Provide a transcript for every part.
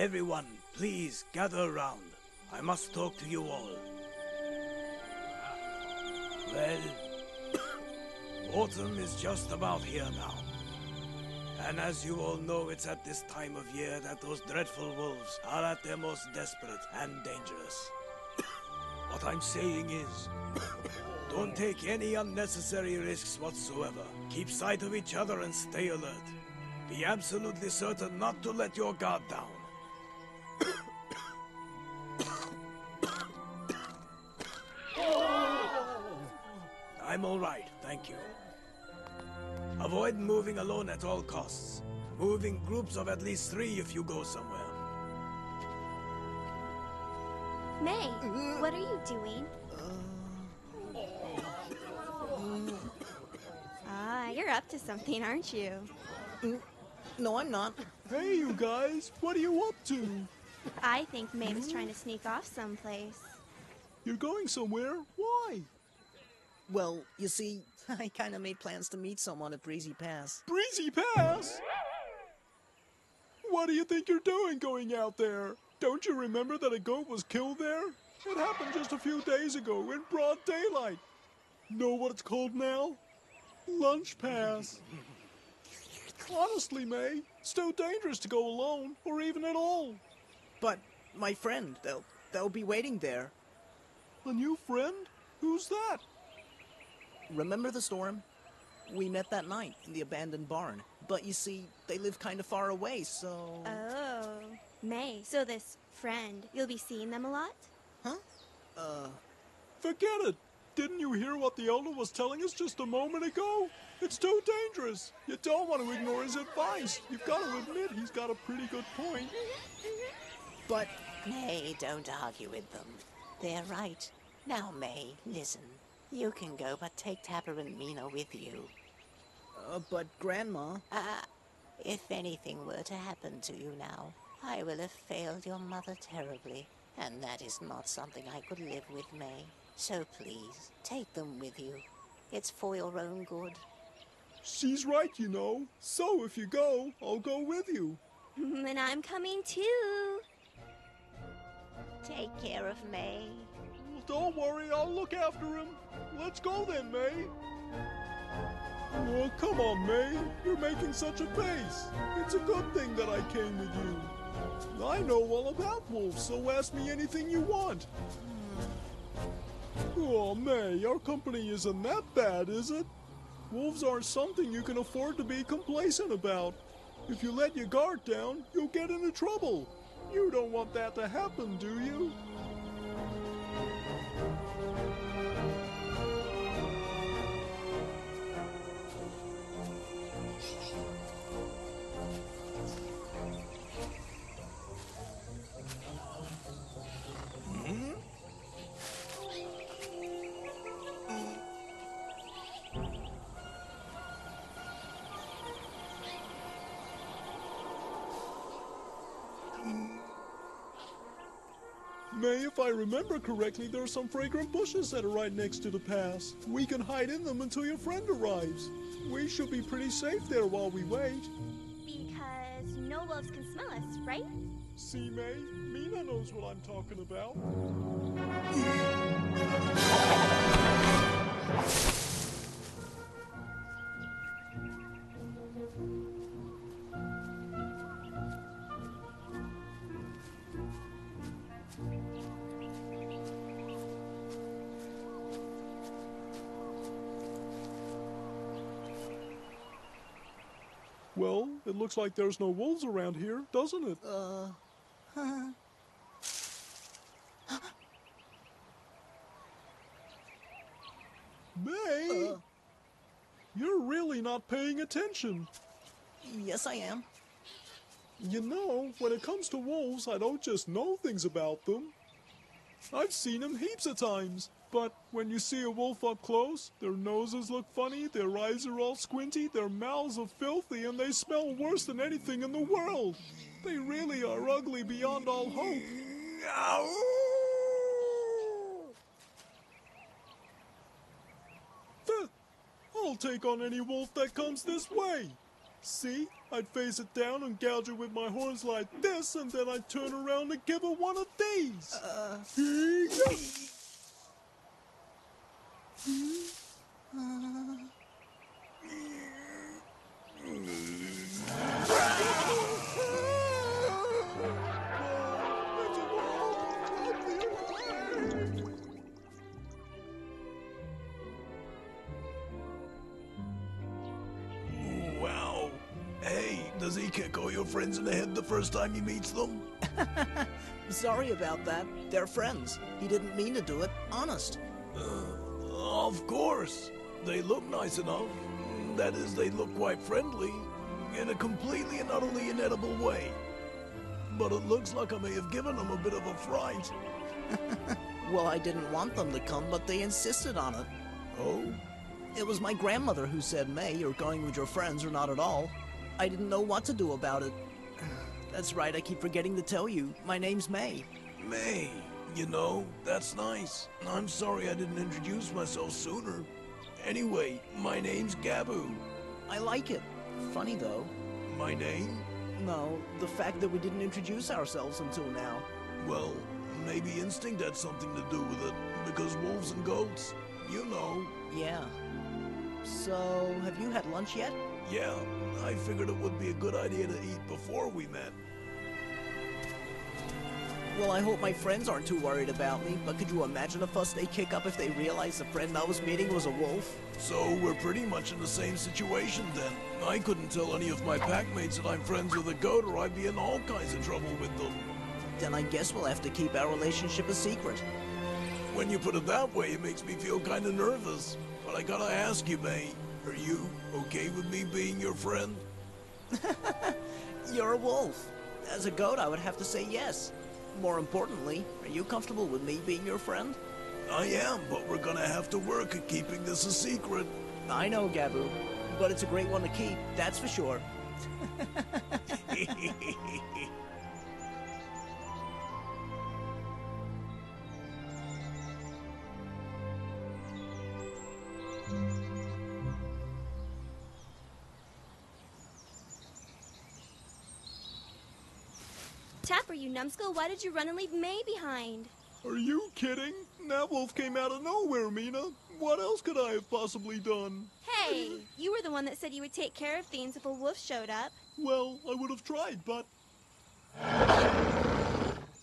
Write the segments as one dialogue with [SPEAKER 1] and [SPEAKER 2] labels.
[SPEAKER 1] Everyone, please gather around. I must talk to you all. Well, autumn is just about here now. And as you all know, it's at this time of year that those dreadful wolves are at their most desperate and dangerous. What I'm saying is, don't take any unnecessary risks whatsoever. Keep sight of each other and stay alert. Be absolutely certain not to let your guard down. I'm all right, thank you. Avoid moving alone at all costs. Move in groups of at least 3 if you go somewhere.
[SPEAKER 2] May, what are you doing? You're up to something, aren't you?
[SPEAKER 3] No, I'm not.
[SPEAKER 4] Hey, you guys, what are you up to?
[SPEAKER 2] I think May was trying to sneak off someplace.
[SPEAKER 4] You're going somewhere? Why?
[SPEAKER 3] Well, you see, I kinda made plans to meet someone at Breezy Pass.
[SPEAKER 4] Breezy Pass? What do you think you're doing going out there? Don't you remember that a goat was killed there? It happened just a few days ago in broad daylight. Know what it's called now? Lunch Pass. Honestly, May, it's too dangerous to go alone, or even at all.
[SPEAKER 3] But my friend, they'll be waiting there.
[SPEAKER 4] A new friend? Who's that?
[SPEAKER 3] Remember the storm? We met that night in the abandoned barn. But you see, they live kinda far away, so...
[SPEAKER 2] Oh, May, so this friend, you'll be seeing them a lot?
[SPEAKER 3] Huh?
[SPEAKER 4] Forget it! Didn't you hear what the elder was telling us just a moment ago? It's too dangerous. You don't want to ignore his advice. You've got to admit he's got a pretty good point.
[SPEAKER 3] But...
[SPEAKER 5] May, don't argue with them. They're right. Now, May, listen. You can go, but take Tapper and Mina with you.
[SPEAKER 3] But Grandma...
[SPEAKER 5] If anything were to happen to you now, I will have failed your mother terribly, and that is not something I could live with, May. So please, take them with you. It's for your own good.
[SPEAKER 4] She's right, you know. So if you go, I'll go with you.
[SPEAKER 2] And I'm coming too.
[SPEAKER 5] Take care of May.
[SPEAKER 4] Don't worry, I'll look after him. Let's go then, May. Oh, come on, May. You're making such a face. It's a good thing that I came with you. I know all about wolves, so ask me anything you want. Oh, May, our company isn't that bad, is it? Wolves aren't something you can afford to be complacent about. If you let your guard down, you'll get into trouble. You don't want that to happen, do you? May, if I remember correctly, there are some fragrant bushes that are right next to the pass. We can hide in them until your friend arrives. We should be pretty safe there while we wait.
[SPEAKER 2] Because no wolves can smell us, right?
[SPEAKER 4] See, May? Mina knows what I'm talking about. Well, it looks like there's no wolves around here, doesn't it? May! You're really not paying attention.
[SPEAKER 3] Yes, I am.
[SPEAKER 4] You know, when it comes to wolves, I don't just know things about them. I've seen them heaps of times. But when you see a wolf up close, their noses look funny, their eyes are all squinty, their mouths are filthy, and they smell worse than anything in the world. They really are ugly beyond all hope. I'll take on any wolf that comes this way. See? I'd face it down and gouge it with my horns like this, and then I'd turn around and give her one of these.
[SPEAKER 1] Wow. Hey, does he kick all your friends in the head the first time he meets them?
[SPEAKER 3] Sorry about that. They're friends. He didn't mean to do it. Honest.
[SPEAKER 1] Of course. They look nice enough. That is, they look quite friendly. In a completely and utterly inedible way. But it looks like I may have given them a bit of a fright.
[SPEAKER 3] Well, I didn't want them to come, but they insisted on it.
[SPEAKER 1] Oh?
[SPEAKER 3] It was my grandmother who said, May, you're going with your friends or not at all. I didn't know what to do about it. That's right, I keep forgetting to tell you. My name's May.
[SPEAKER 1] May, you know, that's nice. I'm sorry I didn't introduce myself sooner. Anyway, my name's Gabu.
[SPEAKER 3] I like it. Funny, though.
[SPEAKER 1] My name?
[SPEAKER 3] No, the fact that we didn't introduce ourselves until now.
[SPEAKER 1] Well, maybe instinct had something to do with it. Because wolves and goats, you know.
[SPEAKER 3] Yeah. So, have you had lunch yet?
[SPEAKER 1] Yeah, I figured it would be a good idea to eat before we met.
[SPEAKER 3] Well, I hope my friends aren't too worried about me, but could you imagine a fuss they'd kick up if they realized the friend I was meeting was a wolf?
[SPEAKER 1] So we're pretty much in the same situation then. I couldn't tell any of my packmates that I'm friends with a goat or I'd be in all kinds of trouble with them.
[SPEAKER 3] Then I guess we'll have to keep our relationship a secret.
[SPEAKER 1] When you put it that way, it makes me feel kind of nervous. But I gotta ask you, May, are you okay with me being your friend?
[SPEAKER 3] You're a wolf. As a goat, I would have to say yes. More importantly, are you comfortable with me being your friend?
[SPEAKER 1] I am, but we're gonna have to work at keeping this a secret.
[SPEAKER 3] I know, Gabu, but it's a great one to keep, that's for sure.
[SPEAKER 2] Tapper, you numbskull, why did you run and leave May behind?
[SPEAKER 4] Are you kidding? That wolf came out of nowhere, Mina. What else could I have possibly done?
[SPEAKER 2] Hey, you were the one that said you would take care of things if a wolf showed up.
[SPEAKER 4] Well, I would have tried, but...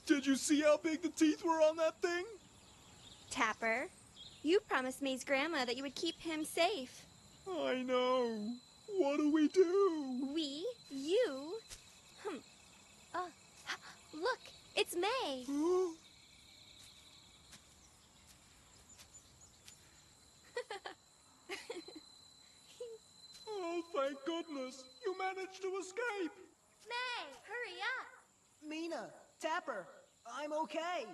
[SPEAKER 4] Did you see how big the teeth were on that thing?
[SPEAKER 2] Tapper, you promised May's grandma that you would keep him safe.
[SPEAKER 4] I know. What do we do?
[SPEAKER 2] We? You? Look, it's May.
[SPEAKER 4] Oh, thank goodness. You managed to escape.
[SPEAKER 2] May, hurry up.
[SPEAKER 3] Mina, Tapper, I'm okay.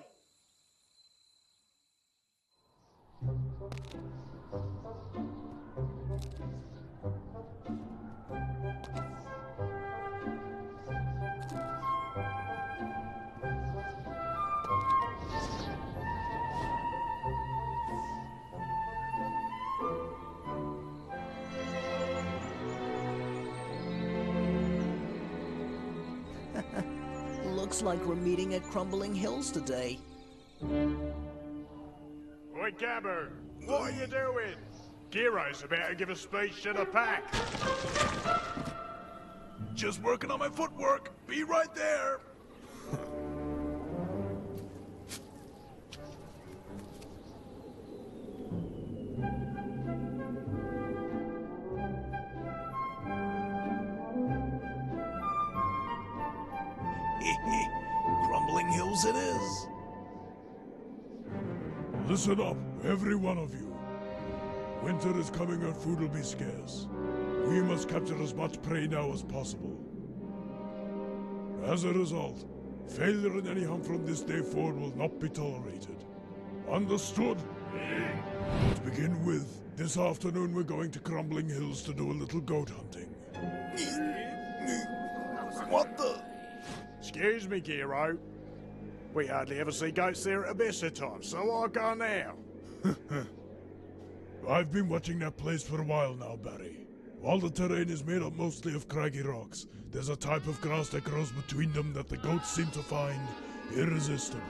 [SPEAKER 3] Looks like we're meeting at Crumbling Hills today.
[SPEAKER 6] Oi, Gabu, what are you doing? Giro's about to give a speech to the pack.
[SPEAKER 1] Just working on my footwork. Be right there. Crumbling Hills it is.
[SPEAKER 7] Listen up, every one of you. Winter is coming and food will be scarce. We must capture as much prey now as possible. As a result, failure in any hunt from this day forward will not be tolerated. Understood? To begin with, this afternoon we're going to Crumbling Hills to do a little goat hunting.
[SPEAKER 1] What the?
[SPEAKER 6] Excuse me, Giro. We hardly ever see goats there at the best of times, so I'll go now.
[SPEAKER 7] I've been watching that place for a while now, Barry. While the terrain is made up mostly of craggy rocks, there's a type of grass that grows between them that the goats seem to find irresistible.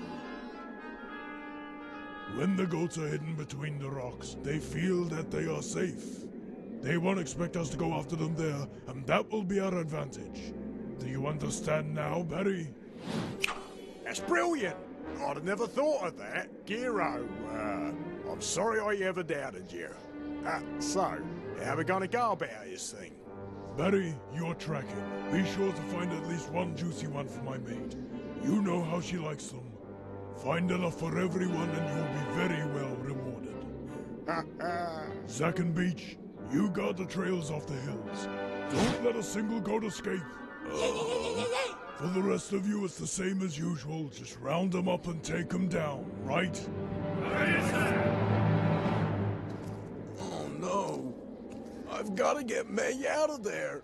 [SPEAKER 7] When the goats are hidden between the rocks, they feel that they are safe. They won't expect us to go after them there, and that will be our advantage. Do you understand now, Barry?
[SPEAKER 6] That's brilliant! I'd have never thought of that. Giro, I'm sorry I ever doubted you. So, how are we gonna go about this thing?
[SPEAKER 7] Barry, you're tracking. Be sure to find at least one juicy one for my mate. You know how she likes them. Find enough for everyone and you'll be very well rewarded. Zack and Beach, you guard the trails off the hills. Don't let a single goat escape. For the rest of you, it's the same as usual. Just round them up and take them down, right?
[SPEAKER 1] Oh no. I've got to get May out of there.